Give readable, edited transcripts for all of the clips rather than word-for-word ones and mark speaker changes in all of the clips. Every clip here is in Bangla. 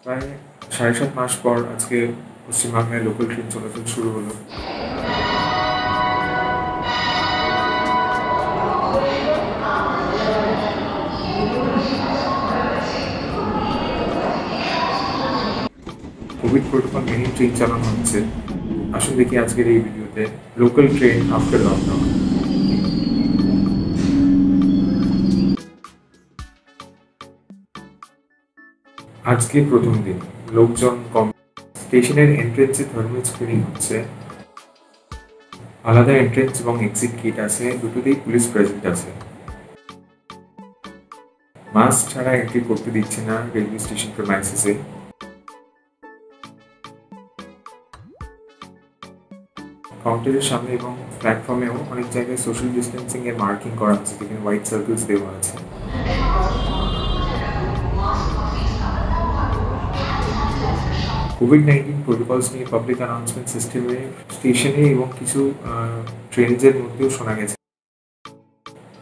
Speaker 1: প্রায় ৭.৫ মাস পর আজকে পশ্চিমবাংলায় লোকাল ট্রেন চলাচল শুরু হলো। কোভিড প্রোটোকল মেনেই ট্রেন চালানো হচ্ছে। আসুন দেখি আজকের এই ভিডিওতে লোকাল ট্রেন আফটার লকডাউন। আজকে প্রথম দিন, লোকজন কম। স্টেশনের এন্ট্রেন্সে থার্মাল স্ক্রিনিং হচ্ছে। আলাদা এন্ট্রেন্স এবং এক্সিট গেট আছে, দুটোতেই পুলিশ প্রেজেন্ট আছে। মাস্ক ছাড়া এন্ট্রি করতে দিচ্ছে না রেলওয়ে স্টেশন প্রেমাইসিসে। কাউন্টারের সামনে এবং প্ল্যাটফর্মেও অনেক জায়গায় সোশ্যাল ডিস্টেন্সিং এর মার্কিং করা আছে, যেখানে হোয়াইট সার্কেলস দেওয়া আছে। কোভিড-19 প্রোটোকলস নিয়ে পাবলিক অ্যানাউন্সমেন্ট সিস্টেমে স্টেশনে এবং কিছু ট্রেনজের মধ্যেও শোনা গেছে।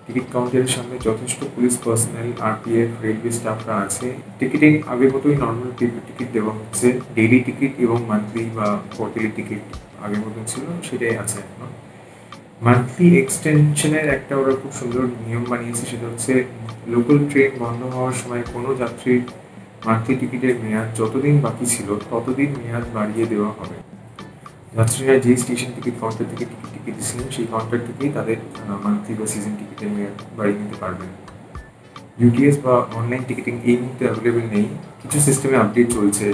Speaker 1: টিকিট কাউন্টারের সামনে যথেষ্ট পুলিশ পার্সোনাল, আরপিএফ, রেলওয়ে স্টাফরা আছে। টিকিটিং আগের মতোই নর্মাল পেপার টিকিট দেওয়া হচ্ছে। ডেইলি টিকিট এবং মান্থলি বা কোয়ার্টারলি টিকিট আগের মতন ছিল, সেটাই আছে এখন। মান্থলি এক্সটেনশনের একটা ওরা খুব সুন্দর নিয়ম বানিয়েছে, সেটা হচ্ছে লোকাল ট্রেন বন্ধ হওয়ার সময় কোনো যাত্রীর মান্থলি টিকিটের মেয়াদ যতদিন বাকি ছিল ততদিন মেয়াদ বাড়িয়ে দেওয়া হবে। যাত্রীরা যে স্টেশন টিকিট কাউন্টার থেকে টিকিট কেটেছিলেন সেই কাউন্টার থেকেই তাদের মান্থলি বা সিজন টিকিটের মেয়াদ বাড়িয়ে নিতে পারবেন। ইউটিএস বা অনলাইন টিকিটিং এই মুহূর্তে অ্যাভেলেবেল নেই, কিছু সিস্টেমে আপডেট চলছে।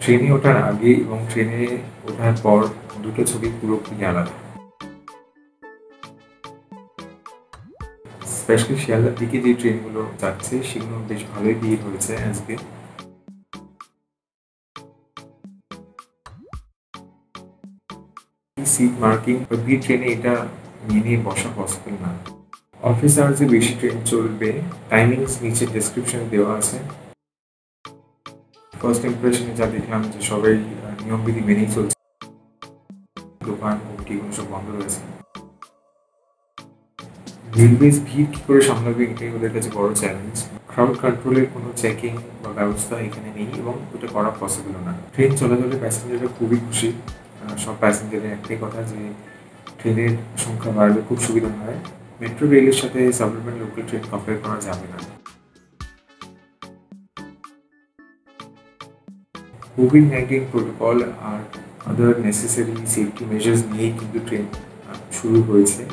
Speaker 1: ট্রেনে ওঠার আগে এবং ট্রেনে ওঠার পর দুটো ছবি পুরোপুরি আলাদা। স্পেশালি শিয়ালদার দিকে যে ট্রেনগুলো যাচ্ছে সেগুলো বেশ ভালোই ভিড় হয়েছে আজকে। সিট মার্কিং বা ভিড় ট্রেনে এটা মেনে বসা পসিবল না। অফিস আওয়ার্সে বেশি ট্রেন চলবে, টাইমিংস নিচে ডেসক্রিপশন দেওয়া আছে। ফার্স্ট ইমপ্রেশনে যা দেখলাম যে সবাই নিয়মবিধি মেনেই চলছে, দোকান কমিটিগুলো সব বন্ধ রয়েছে। রেলওয়েজ ভিড় কী করে সামলাবে এটাই ওদের কাছে বড় চ্যালেঞ্জ। ক্রাউড কন্ট্রোলের কোনো চেকিং বা ব্যবস্থা এখানে নেই এবং এটা করা পসিবলও না। ট্রেন চলাচলে প্যাসেঞ্জাররা খুবই খুশি। সব প্যাসেঞ্জারের একটাই কথা যে ট্রেনের সংখ্যা বাড়লে খুব সুবিধা হয়। মেট্রো রেলের সাথে সাবআরবান লোকাল ট্রেন কম্পেয়ার করা যাবে না। কোভিড-19 প্রোটোকল আর আদার নেসেসারি সেফটি মেজার্স নিয়েই কিন্তু ট্রেন শুরু হয়েছে।